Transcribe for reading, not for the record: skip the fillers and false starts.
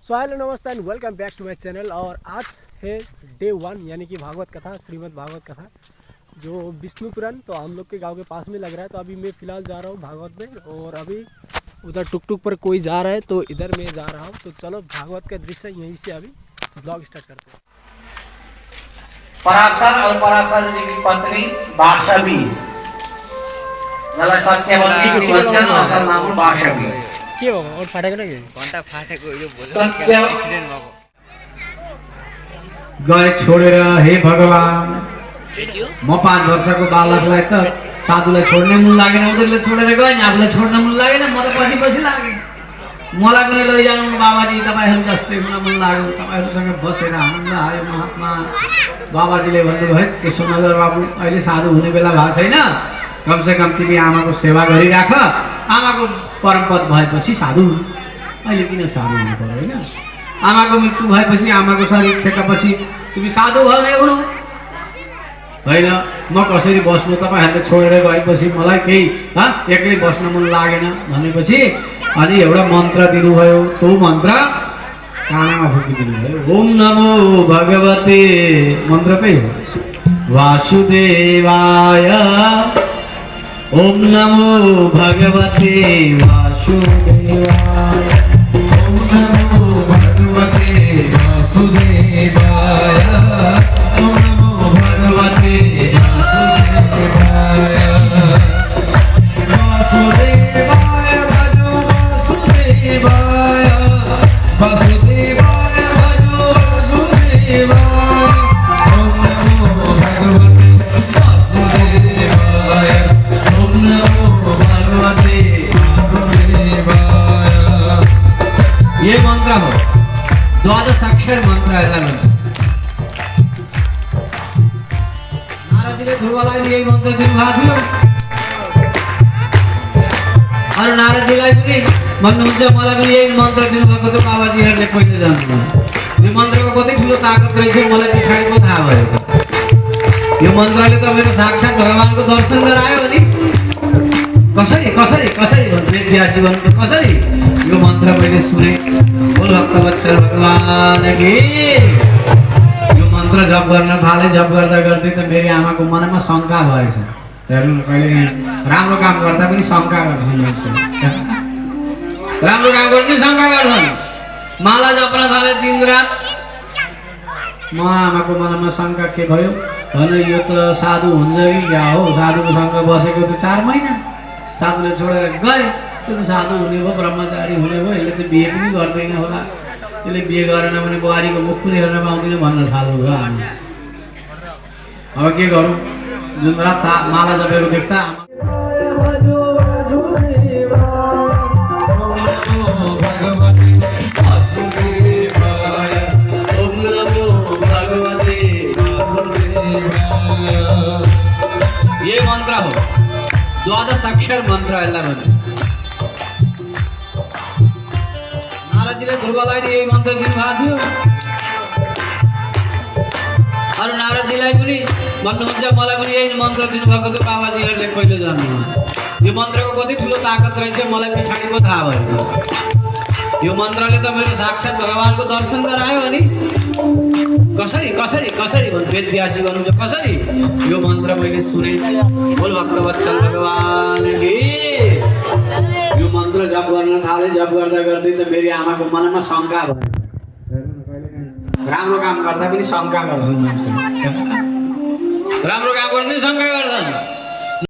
So hello नमस्ते and welcome back to my channel. और आज है डे 1 यानी कि भागवत कथा, श्रीमद् भागवत कथा जो विष्णु पुराण तो हम लोग के गांव के पास में लग रहा है। तो अभी मैं फ़िलहाल जा रहा हूँ भागवत में और अभी उधर टुक टुक पर कोई जा रहा है तो इधर मैं जा रहा हूँ। तो चलो भागवत का दृश्य यहीं से अभी ब्लॉग स्टार्ट करते हैं। पराशर और पराशर जी की पत्नी बाशवी सत्यवती वचन असल नाम बाशवी के होगा और फाटेगा ना घंटा फाटेको यो सत्य एक्सिडेन्ट भएको गए छोडेर हे भगवान म 5 वर्षको बालकलाई त साधुलाई छोड्ने मन लागेन, उनीहरूले छोडेर गए नि, आफूलाई छोड्न मन लागेन, म त पछि पछि लागे। मलाई पनि लैजानु बाबाजी, तपाईहरु जस्तै हुन मन लाग्यो, तपाईहरुसँग बसेर आनन्द आयो। महात्मा बाबाजीले भन्नुभयो त्यसो नगर बाबु, अहिले साधु हुने बेला भएको छैन, कमसे कम तिमी आमाको सेवा गरिराख, आमाको परमपद भएपछि साधु हुनु। अहिले किन साधु हुनु पर्यो हैन? आमाको मृत्यु भएपछि आमाको शरीर सेकेपछि तिमी साधु भने हुनु हैन। म कसरी बस्नु, तपाईहरुले छोडेर गएपछि मलाई केही एक्लै बस्न मन लागेन भनेपछि अनि एउटा मन्त्र दिनुभयो। त्यो मन्त्र कानमा फुकिदिनु भयो। ओम नमो भगवते, मन्त्र त्यही हो, वासुदेवाय। ओम नमो भगवते वासुदेवाय। ओम नमो भगवते वासुदेवाय। ओम नमो भगवते वासुदेवाय। वासुदेवाय भजो वासुदेवाय। वासुदेवाय भजो वासुदेवाय। ओम नमो भगवते वासुदेवाय। ओम नमो भगवते वासुदेवाय। ये मंत्र हो, 12 अक्षर मंत्र है। नारद जी ने ध्रुवलाई यही मंत्र दिनुभएको थियो अरू नारद जीलाई पनि भन्नुहुन्छ मलाई पनि यही मन्त्र दिनुभएको थियो बाबाजीहरूले पहिले जान्नु। यो मन्त्रको कति ठुलो ताकत रहेछ मलाई पछाडिको थाहा भयो। यो मन्त्रले त मेरो साक्षात् भगवानको दर्शन गरायो नि। कसरी कसरी कसरी भन्नु जीवनको कसरी यो मन्त्र मैले सुने। बोल भक्तवत्सल भगवान की। यो मन्त्र जप गर्न थाले, जप गर्दा गर्दै त मेरो आमाको मनमा शङ्का भएछ। हेर्नु कहिले राम्रो काम गर्दा पनि शङ्का गर्छन् मान्छे। राम्रो काम गर्दै शङ्का गर्छन्। माला जप्न थाले दिन रात। म आमाको मनमा शङ्का के भयो भने यो त साधु हुन्छ कि क्या हो? साधुको सँग बसेको त 4 महिना, साधुले छोडेर गए, त्यो त साधु हुने भयो, ब्रह्मचारी हुने भयो, यसले त बिहे पनि गर्दैन होला, यसले बिहे गरेन भने बुहारीको मुख पनि हेर्न पाउँदैन भन्न थाल्नु भयो हामी। अब के गरौँ? जुन रात माला जपेको देख्दा ये मन्त्र हो, 12 अक्षर मन्त्र यसलाई भन्छ। नारदजीले ध्रुवलाई यही मन्त्र दिनुभएको थियो। अरू नारदजीलाई पनि भन्नुहुन्छ मलाई पनि यही मन्त्र दिनुभएको थियो बाबाजीहरूले पहिले जान्नु। यो मन्त्रको कति ठुलो ताकत रहेछ मलाई पछाडिको थाहा भयो। यो मन्त्रले त मेरो साक्षात् भगवानको दर्शन गरायो नि। कसरी कसरी कसरी भन्नु वेद व्यासजी भन्नुहुन्छ कसरी यो मन्त्र मैले सुने। बोल भक्तवत्सल भगवान की। यो मन्त्र जप गर्न थाले, जप गर्दा गर्दै त मेरो आमाको मनमा शङ्का भयो। राम्रो काम गर्दा पनि शङ्का गर्छन् मान्छे। राम्रो काम गर्दै शङ्का गर्छन्।